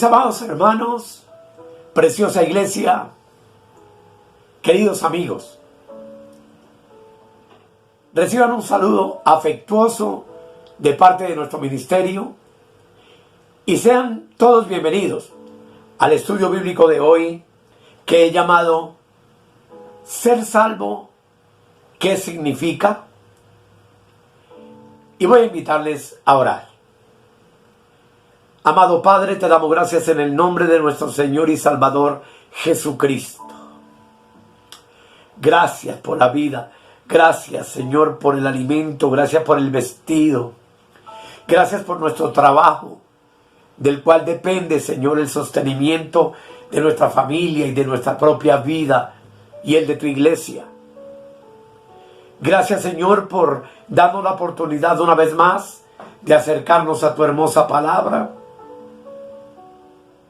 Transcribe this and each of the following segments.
Mis amados hermanos, preciosa iglesia, queridos amigos, reciban un saludo afectuoso de parte de nuestro ministerio y sean todos bienvenidos al estudio bíblico de hoy que he llamado Ser salvo, ¿qué significa? Y voy a invitarles a orar. Amado Padre, te damos gracias en el nombre de nuestro Señor y Salvador Jesucristo. Gracias por la vida. Gracias, Señor, por el alimento. Gracias por el vestido. Gracias por nuestro trabajo, del cual depende, Señor, el sostenimiento de nuestra familia y de nuestra propia vida y el de tu iglesia. Gracias, Señor, por darnos la oportunidad una vez más de acercarnos a tu hermosa palabra.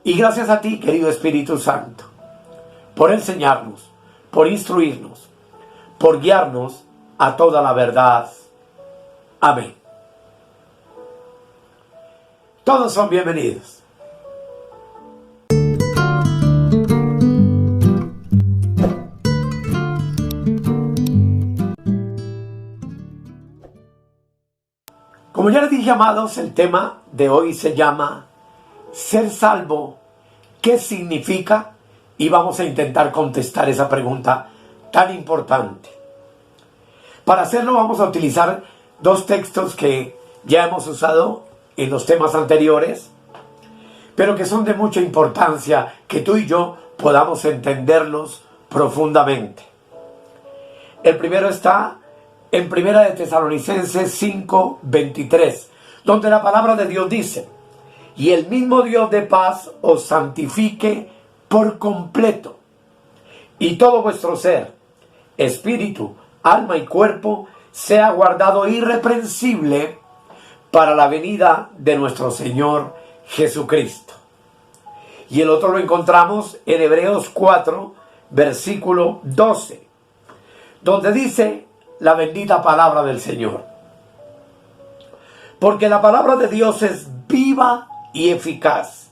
Y gracias a ti, querido Espíritu Santo, por enseñarnos, por instruirnos, por guiarnos a toda la verdad. Amén. Todos son bienvenidos. Como ya les dije, amados, el tema de hoy se llama Ser salvo, ¿qué significa? Y vamos a intentar contestar esa pregunta tan importante. Para hacerlo vamos a utilizar dos textos que ya hemos usado en los temas anteriores, pero que son de mucha importancia que tú y yo podamos entenderlos profundamente. El primero está en Primera de Tesalonicenses 5:23, donde la palabra de Dios dice: y el mismo Dios de paz os santifique por completo, y todo vuestro ser, espíritu, alma y cuerpo, sea guardado irreprensible para la venida de nuestro Señor Jesucristo. Y el otro lo encontramos en Hebreos 4, versículo 12, donde dice la bendita palabra del Señor: porque la palabra de Dios es viva y eficaz,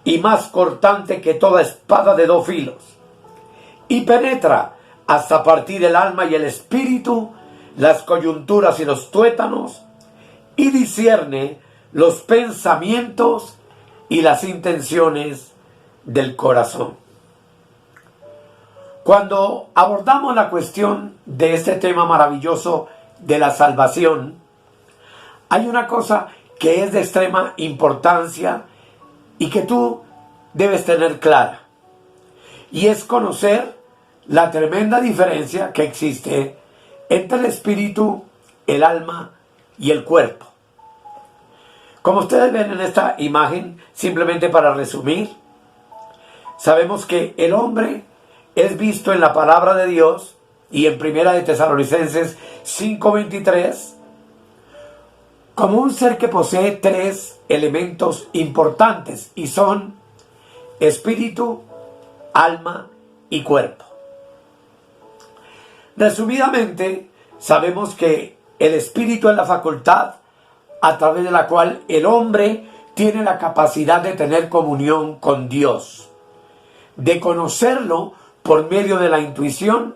y más cortante que toda espada de dos filos, y penetra hasta partir el alma y el espíritu, las coyunturas y los tuétanos, y discierne los pensamientos y las intenciones del corazón. Cuando abordamos la cuestión de este tema maravilloso de la salvación, hay una cosa que es de extrema importancia y que tú debes tener clara, y es conocer la tremenda diferencia que existe entre el espíritu, el alma y el cuerpo. Como ustedes ven en esta imagen, simplemente para resumir, sabemos que el hombre es visto en la palabra de Dios y en Primera de Tesalonicenses 5:23 como un ser que posee tres elementos importantes, y son espíritu, alma y cuerpo. Resumidamente, sabemos que el espíritu es la facultad a través de la cual el hombre tiene la capacidad de tener comunión con Dios, de conocerlo por medio de la intuición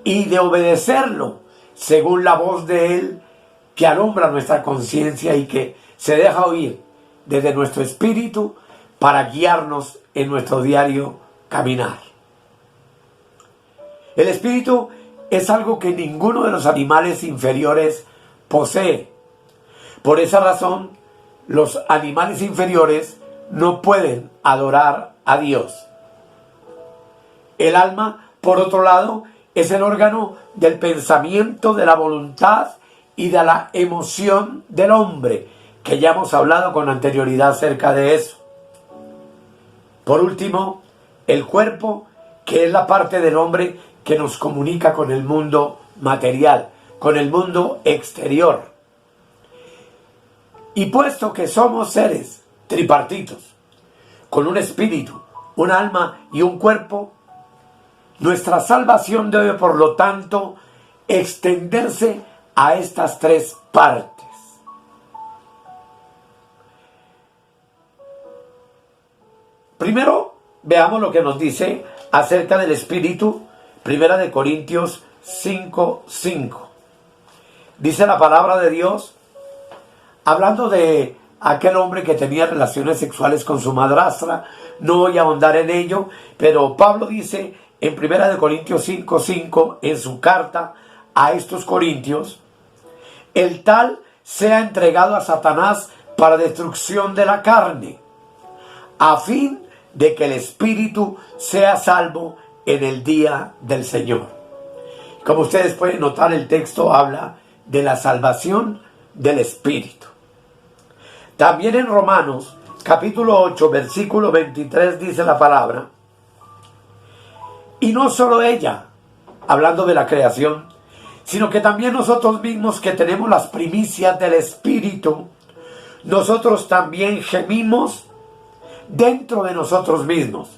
y de obedecerlo según la voz de Él que alumbra nuestra conciencia y que se deja oír desde nuestro espíritu para guiarnos en nuestro diario caminar. El espíritu es algo que ninguno de los animales inferiores posee. Por esa razón, los animales inferiores no pueden adorar a Dios. El alma, por otro lado, es el órgano del pensamiento, de la voluntad y de la emoción del hombre, que ya hemos hablado con anterioridad acerca de eso. Por último, el cuerpo, que es la parte del hombre que nos comunica con el mundo material, con el mundo exterior. Y puesto que somos seres tripartitos, con un espíritu, un alma y un cuerpo, nuestra salvación debe, por lo tanto, extenderse a estas tres partes. Primero, veamos lo que nos dice acerca del Espíritu, 1 Corintios 5:5. Dice la palabra de Dios, hablando de aquel hombre que tenía relaciones sexuales con su madrastra. No voy a ahondar en ello, pero Pablo dice en 1 Corintios 5:5, en su carta a estos corintios, el tal sea entregado a Satanás para destrucción de la carne, a fin de que el espíritu sea salvo en el día del Señor. Como ustedes pueden notar, el texto habla de la salvación del espíritu. También en Romanos, capítulo 8, versículo 23, dice la palabra, y no solo ella, hablando de la creación, sino que también nosotros mismos que tenemos las primicias del Espíritu, nosotros también gemimos dentro de nosotros mismos,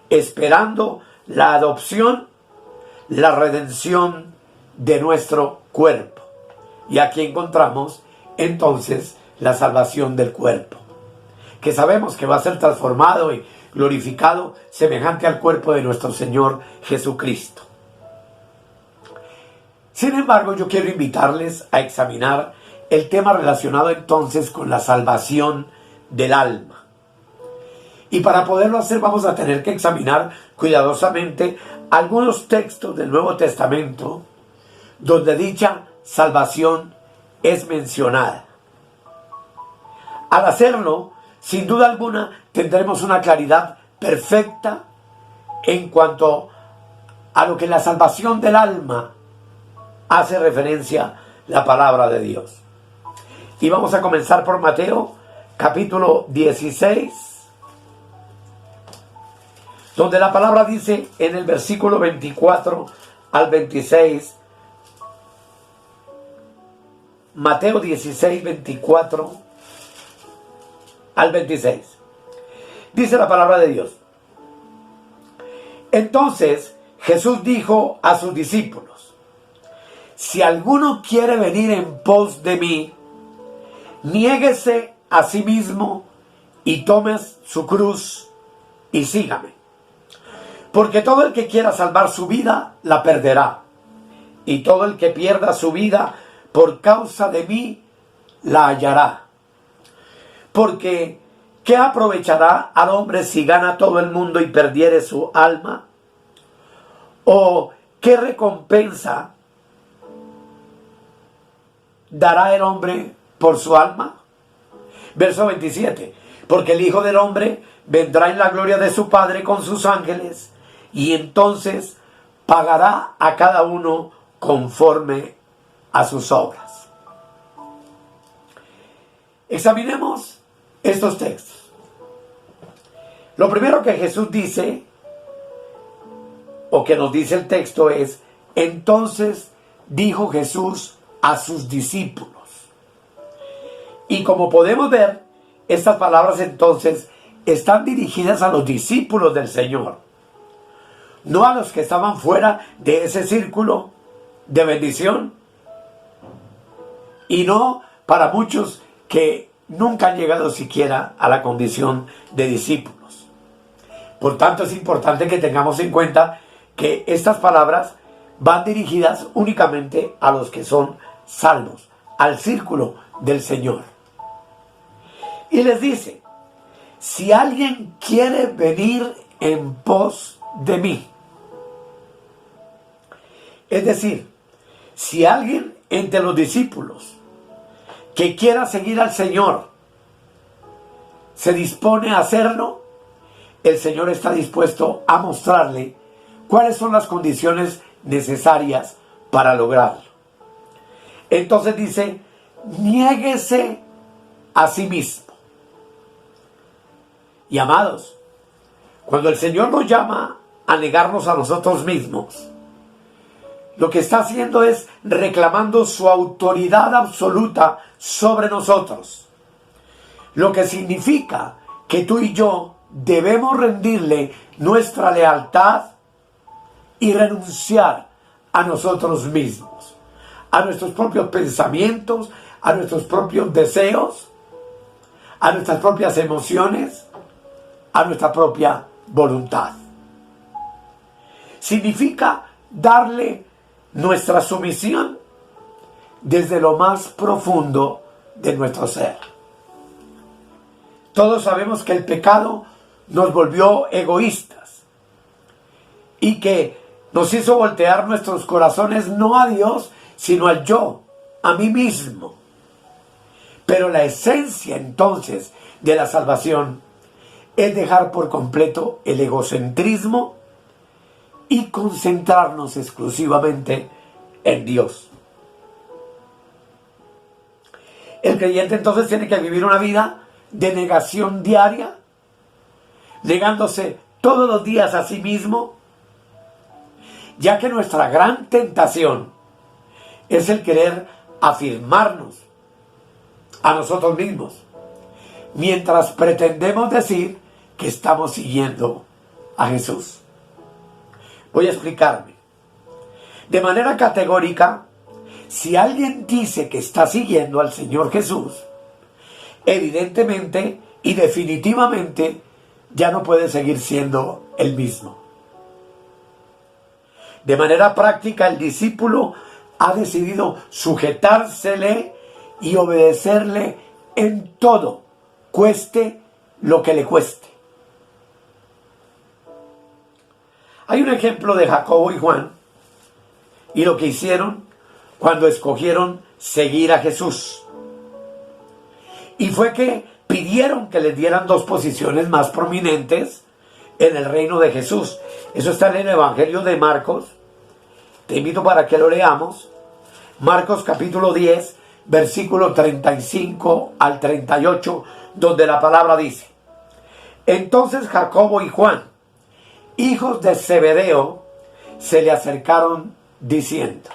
esperando la adopción, la redención de nuestro cuerpo. Y aquí encontramos entonces la salvación del cuerpo, que sabemos que va a ser transformado y glorificado semejante al cuerpo de nuestro Señor Jesucristo. Sin embargo, yo quiero invitarles a examinar el tema relacionado entonces con la salvación del alma. Y para poderlo hacer vamos a tener que examinar cuidadosamente algunos textos del Nuevo Testamento donde dicha salvación es mencionada. Al hacerlo, sin duda alguna, tendremos una claridad perfecta en cuanto a lo que la salvación del alma hace referencia la palabra de Dios. Y vamos a comenzar por Mateo, capítulo 16, donde la palabra dice en el versículo 24 al 26, Mateo 16, 24 al 26. Dice la palabra de Dios. Entonces Jesús dijo a sus discípulos, si alguno quiere venir en pos de mí, niéguese a sí mismo y tome su cruz y sígame. Porque todo el que quiera salvar su vida, la perderá. Y todo el que pierda su vida por causa de mí, la hallará. Porque, ¿qué aprovechará al hombre si gana todo el mundo y perdiere su alma? ¿O qué recompensa dará el hombre por su alma? Verso 27. Porque el Hijo del Hombre vendrá en la gloria de su Padre con sus ángeles, y entonces pagará a cada uno conforme a sus obras. Examinemos estos textos. Lo primero que Jesús dice, o que nos dice el texto, es: entonces dijo Jesús a sus discípulos. Y como podemos ver, estas palabras entonces están dirigidas a los discípulos del Señor, no a los que estaban fuera de ese círculo de bendición, y no para muchos que nunca han llegado siquiera a la condición de discípulos. Por tanto, es importante que tengamos en cuenta que estas palabras van dirigidas únicamente a los que son salvos, al círculo del Señor. Y les dice: si alguien quiere venir en pos de mí, es decir, si alguien entre los discípulos que quiera seguir al Señor se dispone a hacerlo, el Señor está dispuesto a mostrarle cuáles son las condiciones necesarias para lograrlo. Entonces dice: niéguese a sí mismo. Y amados, cuando el Señor nos llama a negarnos a nosotros mismos, lo que está haciendo es reclamando su autoridad absoluta sobre nosotros. Lo que significa que tú y yo debemos rendirle nuestra lealtad y renunciar a nosotros mismos, a nuestros propios pensamientos, a nuestros propios deseos, a nuestras propias emociones, a nuestra propia voluntad. Significa darle nuestra sumisión desde lo más profundo de nuestro ser. Todos sabemos que el pecado nos volvió egoístas y que nos hizo voltear nuestros corazones no a Dios, sino al yo, a mí mismo. Pero la esencia entonces de la salvación es dejar por completo el egocentrismo y concentrarnos exclusivamente en Dios. El creyente entonces tiene que vivir una vida de negación diaria, negándose todos los días a sí mismo, ya que nuestra gran tentación es el querer afirmarnos a nosotros mismos, mientras pretendemos decir que estamos siguiendo a Jesús. Voy a explicarme. De manera categórica, si alguien dice que está siguiendo al Señor Jesús, evidentemente y definitivamente ya no puede seguir siendo el mismo. De manera práctica, el discípulo ha decidido sujetársele y obedecerle en todo, cueste lo que le cueste. Hay un ejemplo de Jacobo y Juan y lo que hicieron cuando escogieron seguir a Jesús. Y fue que pidieron que les dieran dos posiciones más prominentes en el reino de Jesús. Eso está en el Evangelio de Marcos. Te invito para que lo leamos. Marcos capítulo 10, versículo 35 al 38, donde la palabra dice: Entonces Jacobo y Juan, hijos de Zebedeo, se le acercaron diciendo: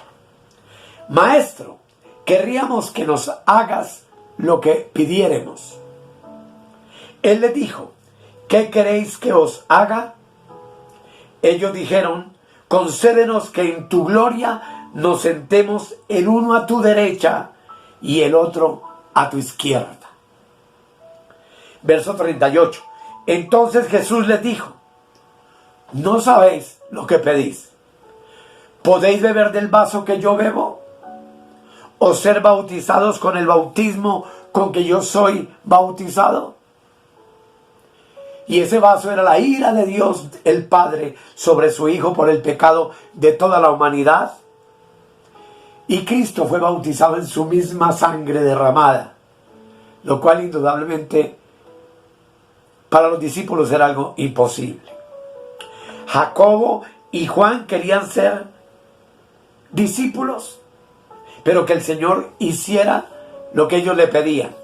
Maestro, querríamos que nos hagas lo que pidiéremos. Él les dijo: ¿Qué queréis que os haga? Ellos dijeron: Concédenos que en tu gloria nos sentemos el uno a tu derecha y el otro a tu izquierda. Verso 38. Entonces Jesús les dijo: ¿No sabéis lo que pedís? ¿Podéis beber del vaso que yo bebo? ¿O ser bautizados con el bautismo con que yo soy bautizado? Y ese vaso era la ira de Dios el Padre sobre su Hijo por el pecado de toda la humanidad. Y Cristo fue bautizado en su misma sangre derramada, lo cual indudablemente para los discípulos era algo imposible. Jacobo y Juan querían ser discípulos, pero que el Señor hiciera lo que ellos le pedían.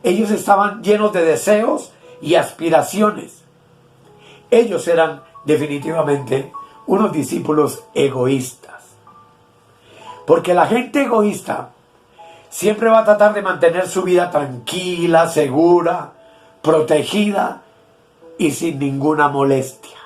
Ellos estaban llenos de deseos y aspiraciones. Ellos eran definitivamente unos discípulos egoístas. Porque la gente egoísta siempre va a tratar de mantener su vida tranquila, segura, protegida y sin ninguna molestia.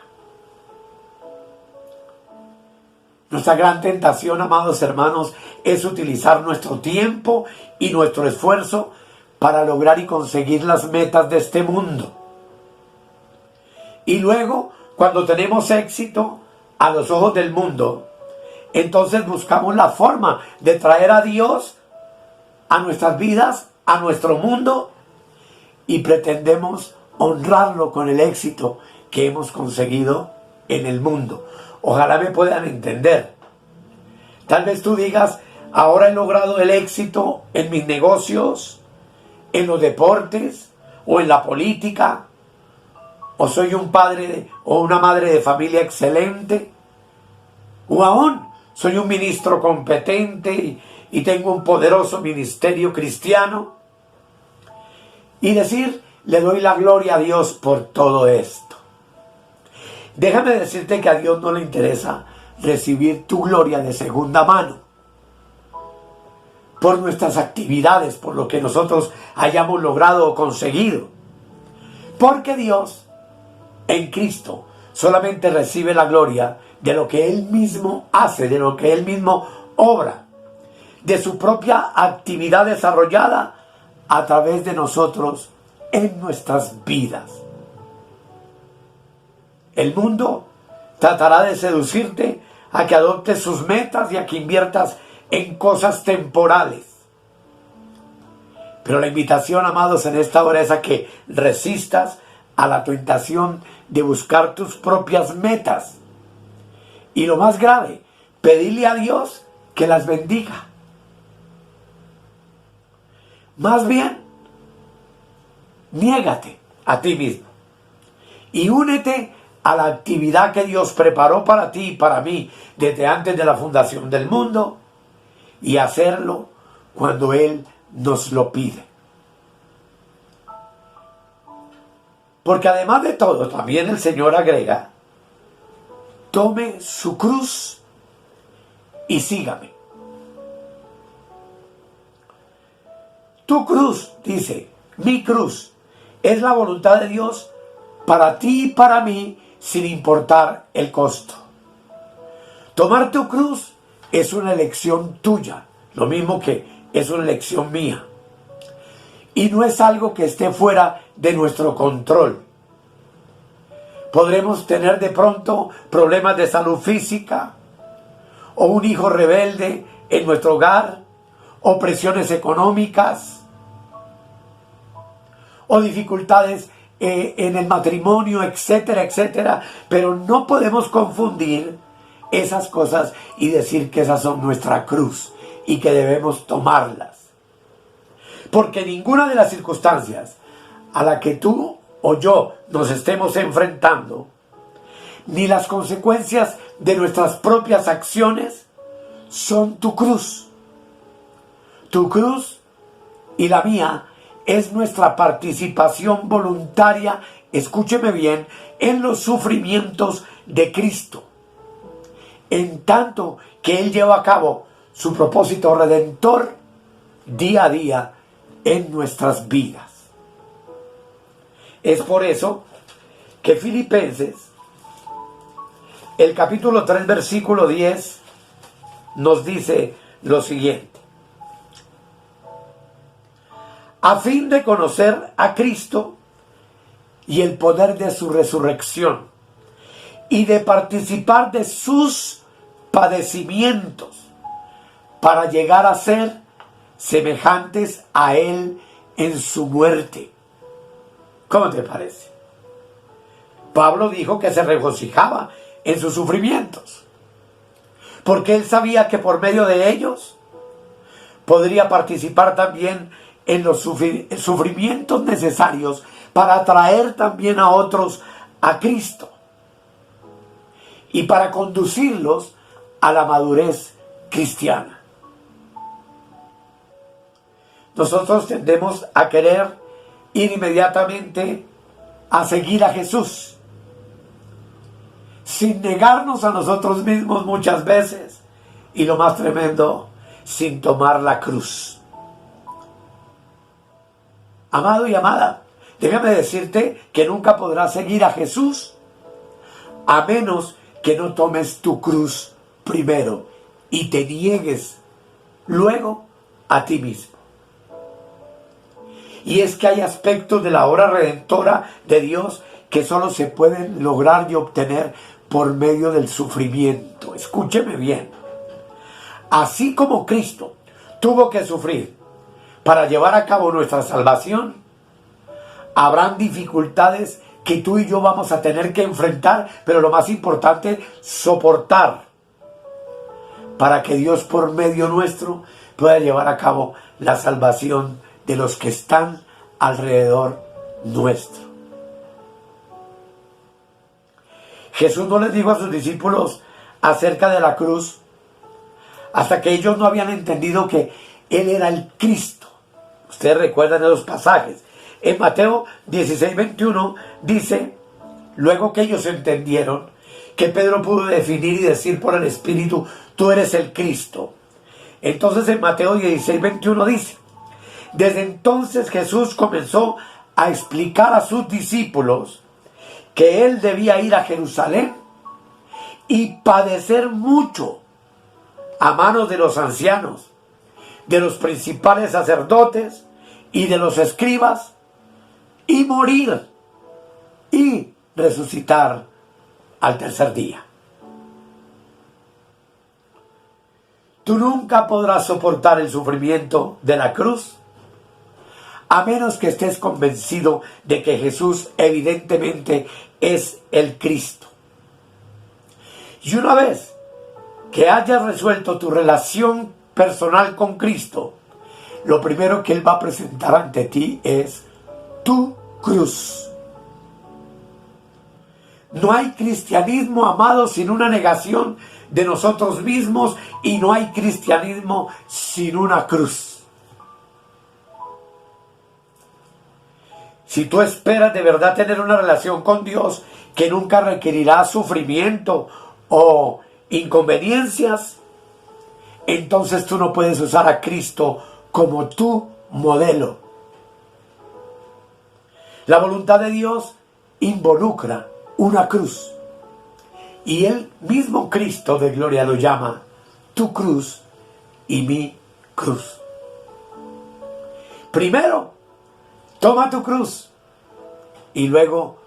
Nuestra gran tentación, amados hermanos, es utilizar nuestro tiempo y nuestro esfuerzo para lograr y conseguir las metas de este mundo. Y luego, cuando tenemos éxito a los ojos del mundo, entonces buscamos la forma de traer a Dios a nuestras vidas, a nuestro mundo, y pretendemos honrarlo con el éxito que hemos conseguido en el mundo. Ojalá me puedan entender. Tal vez tú digas: ahora he logrado el éxito en mis negocios, en los deportes o en la política, o soy un padre o una madre de familia excelente, o aún soy un ministro competente y tengo un poderoso ministerio cristiano, y decir: le doy la gloria a Dios por todo esto. Déjame decirte que a Dios no le interesa recibir tu gloria de segunda mano por nuestras actividades, por lo que nosotros hayamos logrado o conseguido. Porque Dios, en Cristo, solamente recibe la gloria de lo que Él mismo hace, de lo que Él mismo obra, de su propia actividad desarrollada a través de nosotros en nuestras vidas. El mundo tratará de seducirte a que adoptes sus metas y a que inviertas en cosas temporales. Pero la invitación, amados, en esta hora es a que resistas a la tentación de buscar tus propias metas. Y lo más grave, pedirle a Dios que las bendiga. Más bien, niégate a ti mismo y únete a la actividad que Dios preparó para ti y para mí desde antes de la fundación del mundo, y hacerlo cuando Él nos lo pide. Porque además de todo, también el Señor agrega: tome su cruz y sígame. Tu cruz, dice, mi cruz, es la voluntad de Dios para ti y para mí, sin importar el costo. Tomar tu cruz es una elección tuya, lo mismo que es una elección mía. Y no es algo que esté fuera de nuestro control. Podremos tener de pronto problemas de salud física, o un hijo rebelde en nuestro hogar, o presiones económicas, o dificultades en el matrimonio, etcétera, etcétera. Pero no podemos confundir esas cosas y decir que esas son nuestra cruz y que debemos tomarlas. Porque ninguna de las circunstancias a la que tú o yo nos estemos enfrentando, ni las consecuencias de nuestras propias acciones, son tu cruz. Tu cruz y la mía es nuestra participación voluntaria, escúcheme bien, en los sufrimientos de Cristo, en tanto que Él lleva a cabo su propósito redentor día a día en nuestras vidas. Es por eso que Filipenses, el capítulo 3, versículo 10, nos dice lo siguiente: a fin de conocer a Cristo y el poder de su resurrección, y de participar de sus padecimientos, para llegar a ser semejantes a Él en su muerte. ¿Cómo te parece? Pablo dijo que se regocijaba en sus sufrimientos, porque él sabía que por medio de ellos podría participar también en los sufrimientos necesarios para atraer también a otros a Cristo y para conducirlos a la madurez cristiana. Nosotros tendemos a querer ir inmediatamente a seguir a Jesús, sin negarnos a nosotros mismos muchas veces, y lo más tremendo, sin tomar la cruz. Amado y amada, déjame decirte que nunca podrás seguir a Jesús a menos que no tomes tu cruz primero y te niegues luego a ti mismo. Y es que hay aspectos de la obra redentora de Dios que solo se pueden lograr y obtener por medio del sufrimiento. Escúcheme bien. Así como Cristo tuvo que sufrir para llevar a cabo nuestra salvación, habrán dificultades que tú y yo vamos a tener que enfrentar, pero lo más importante, soportar, para que Dios por medio nuestro pueda llevar a cabo la salvación de los que están alrededor nuestro. Jesús no les dijo a sus discípulos acerca de la cruz hasta que ellos no habían entendido que Él era el Cristo. Ustedes recuerdan esos pasajes. En Mateo 16, 21 dice: luego que ellos entendieron que Pedro pudo definir y decir por el Espíritu: tú eres el Cristo. Entonces en Mateo 16, 21 dice: desde entonces Jesús comenzó a explicar a sus discípulos que Él debía ir a Jerusalén y padecer mucho a manos de los ancianos, de los principales sacerdotes y de los escribas, y morir y resucitar al tercer día. Tú nunca podrás soportar el sufrimiento de la cruz a menos que estés convencido de que Jesús evidentemente es el Cristo. Y una vez que hayas resuelto tu relación personal con Cristo, lo primero que Él va a presentar ante ti es tu cruz. No hay cristianismo, amado, sin una negación de nosotros mismos, y no hay cristianismo sin una cruz. Si tú esperas de verdad tener una relación con Dios que nunca requerirá sufrimiento o inconveniencias, entonces tú no puedes usar a Cristo como tu modelo. La voluntad de Dios involucra una cruz. Y el mismo Cristo de gloria lo llama tu cruz y mi cruz. Primero, toma tu cruz y luego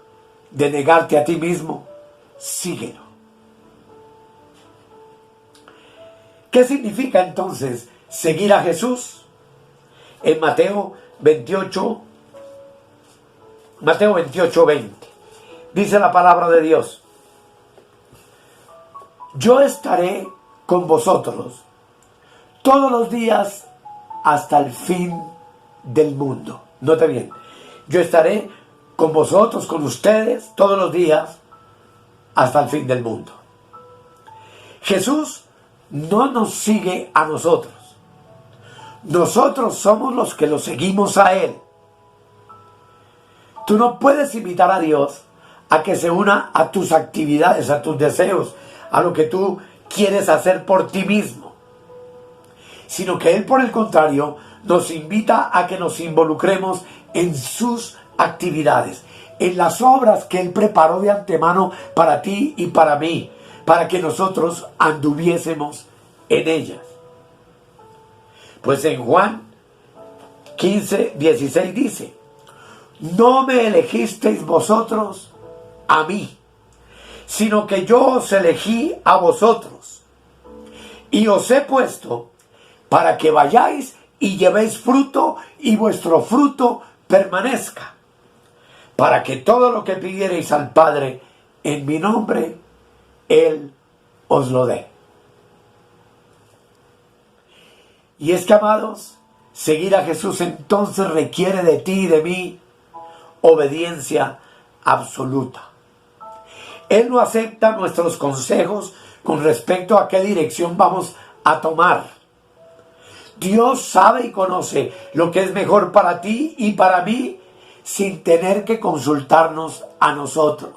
de negarte a ti mismo, síguelo. ¿Qué significa entonces seguir a Jesús? En Mateo 28, 20, dice la palabra de Dios: yo estaré con vosotros todos los días hasta el fin del mundo. Note bien, yo estaré con vosotros, con ustedes, todos los días hasta el fin del mundo. Jesús no nos sigue a nosotros. Nosotros somos los que lo seguimos a Él. Tú no puedes invitar a Dios a que se una a tus actividades, a tus deseos, a lo que tú quieres hacer por ti mismo, sino que Él, por el contrario, nos invita a que nos involucremos en sus actividades, en las obras que Él preparó de antemano para ti y para mí, para que nosotros anduviésemos en ellas. Pues en Juan 15:16 dice: no me elegisteis vosotros a mí, sino que yo os elegí a vosotros, y os he puesto para que vayáis y llevéis fruto, y vuestro fruto permanezca, para que todo lo que pidiereis al Padre en mi nombre, Él os lo dé. Y es que, amados, seguir a Jesús entonces requiere de ti y de mí obediencia absoluta. Él no acepta nuestros consejos con respecto a qué dirección vamos a tomar. Dios sabe y conoce lo que es mejor para ti y para mí sin tener que consultarnos a nosotros.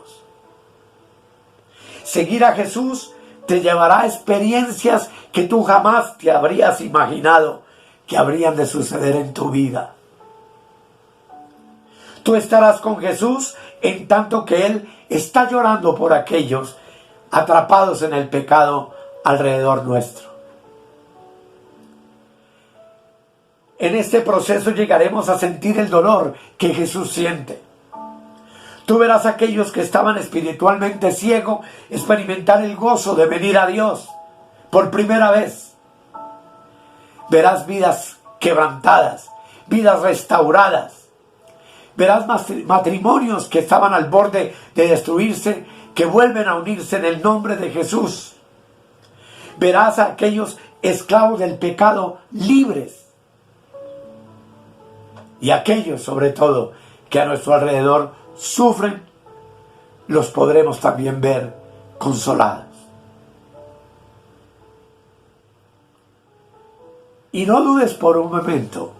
Seguir a Jesús te llevará a experiencias que tú jamás te habrías imaginado que habrían de suceder en tu vida. Tú estarás con Jesús en tanto que Él está llorando por aquellos atrapados en el pecado alrededor nuestro. En este proceso llegaremos a sentir el dolor que Jesús siente. Tú verás a aquellos que estaban espiritualmente ciegos experimentar el gozo de venir a Dios por primera vez. Verás vidas quebrantadas, vidas restauradas. Verás matrimonios que estaban al borde de destruirse, que vuelven a unirse en el nombre de Jesús. Verás a aquellos esclavos del pecado libres. Y aquellos, sobre todo, que a nuestro alrededor sufren, los podremos también ver consolados. Y no dudes por un momento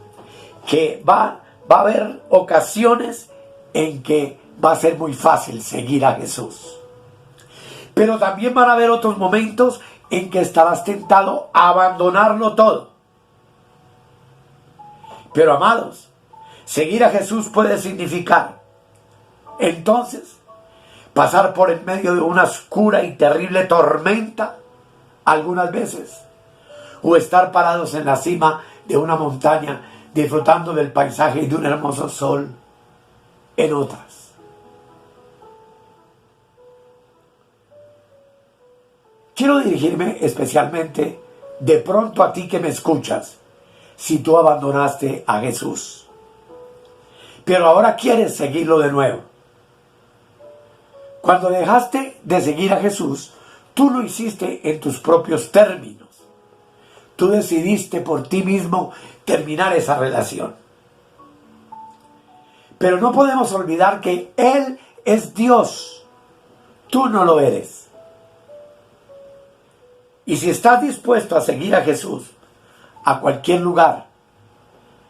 que va a haber ocasiones en que va a ser muy fácil seguir a Jesús. Pero también van a haber otros momentos en que estarás tentado a abandonarlo todo. Pero, amados, seguir a Jesús puede significar, entonces, pasar por en medio de una oscura y terrible tormenta, algunas veces, o estar parados en la cima de una montaña, disfrutando del paisaje y de un hermoso sol, en otras. Quiero dirigirme especialmente de pronto a ti que me escuchas, si tú abandonaste a Jesús, pero ahora quieres seguirlo de nuevo. Cuando dejaste de seguir a Jesús, tú lo hiciste en tus propios términos. Tú decidiste por ti mismo terminar esa relación. Pero no podemos olvidar que Él es Dios. Tú no lo eres. Y si estás dispuesto a seguir a Jesús a cualquier lugar,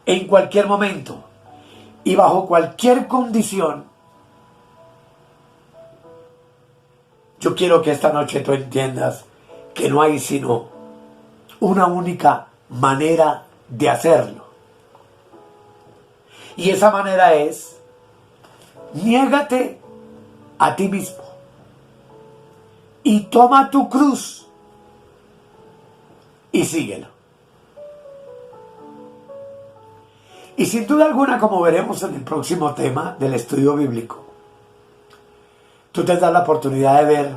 en cualquier momento y bajo cualquier condición, yo quiero que esta noche tú entiendas que no hay sino una única manera de hacerlo. Y esa manera es: niégate a ti mismo y toma tu cruz y síguelo. Y sin duda alguna, como veremos en el próximo tema del estudio bíblico, tú te das la oportunidad de ver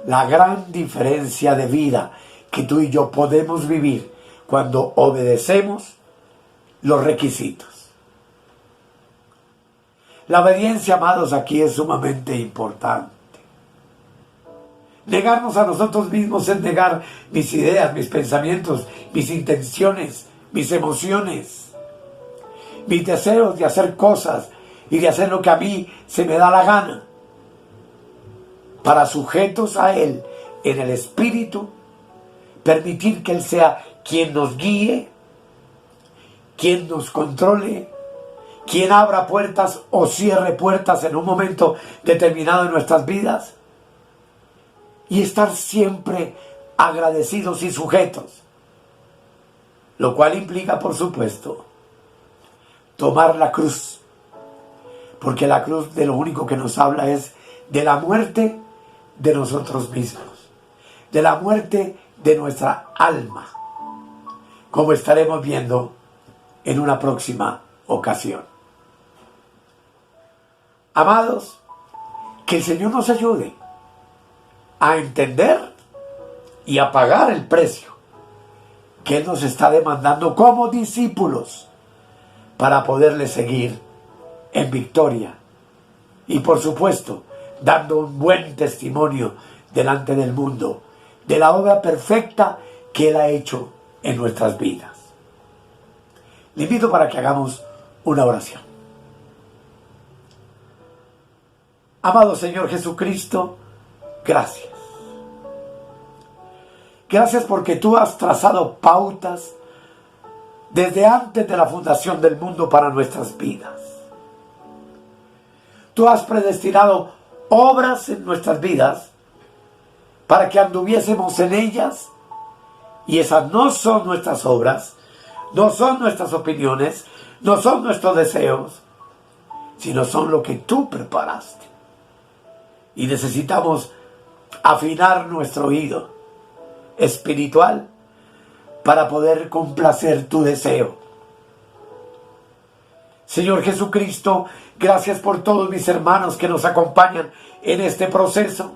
la gran diferencia de vida que tú y yo podemos vivir cuando obedecemos los requisitos. La obediencia, amados, aquí es sumamente importante. Negarnos a nosotros mismos es negar mis ideas, mis pensamientos, mis intenciones, mis emociones, mis deseos de hacer cosas y de hacer lo que a mí se me da la gana, para, sujetos a Él en el Espíritu, permitir que Él sea quien nos guíe, quien nos controle, quien abra puertas o cierre puertas en un momento determinado en nuestras vidas, y estar siempre agradecidos y sujetos, lo cual implica, por supuesto, tomar la cruz, porque la cruz de lo único que nos habla es de la muerte de nosotros mismos, de la muerte de nuestra alma, como estaremos viendo en una próxima ocasión. Amados, que el Señor nos ayude a entender y a pagar el precio que Él nos está demandando como discípulos para poderle seguir en victoria y, por supuesto, dando un buen testimonio delante del mundo de la obra perfecta que Él ha hecho en nuestras vidas. Le invito para que hagamos una oración. Amado Señor Jesucristo, gracias. Gracias porque tú has trazado pautas desde antes de la fundación del mundo para nuestras vidas. Tú has predestinado obras en nuestras vidas para que anduviésemos en ellas, y esas no son nuestras obras, no son nuestras opiniones, no son nuestros deseos, sino son lo que tú preparaste. Y necesitamos afinar nuestro oído espiritual para poder complacer tu deseo. Señor Jesucristo, gracias por todos mis hermanos que nos acompañan en este proceso,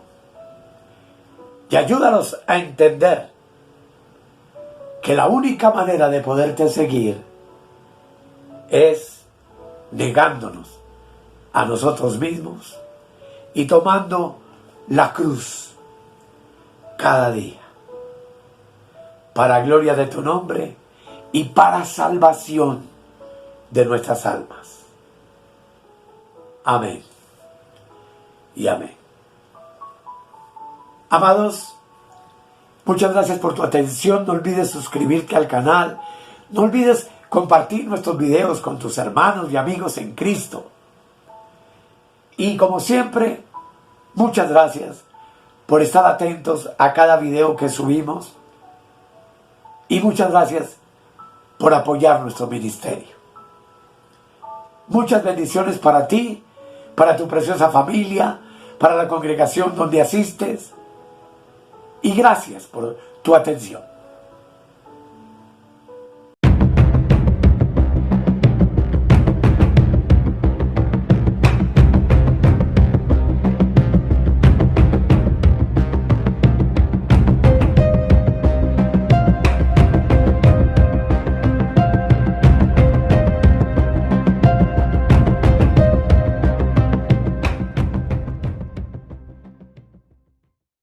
y ayúdanos a entender que la única manera de poderte seguir es negándonos a nosotros mismos y tomando la cruz cada día, para gloria de tu nombre y para salvación de nuestras almas. Amén y amén. Amados, muchas gracias por tu atención. No olvides suscribirte al canal. No olvides compartir nuestros videos con tus hermanos y amigos en Cristo. Y como siempre, muchas gracias por estar atentos a cada video que subimos. Y muchas gracias por apoyar nuestro ministerio. Muchas bendiciones para ti, para tu preciosa familia, para la congregación donde asistes. Y gracias por tu atención.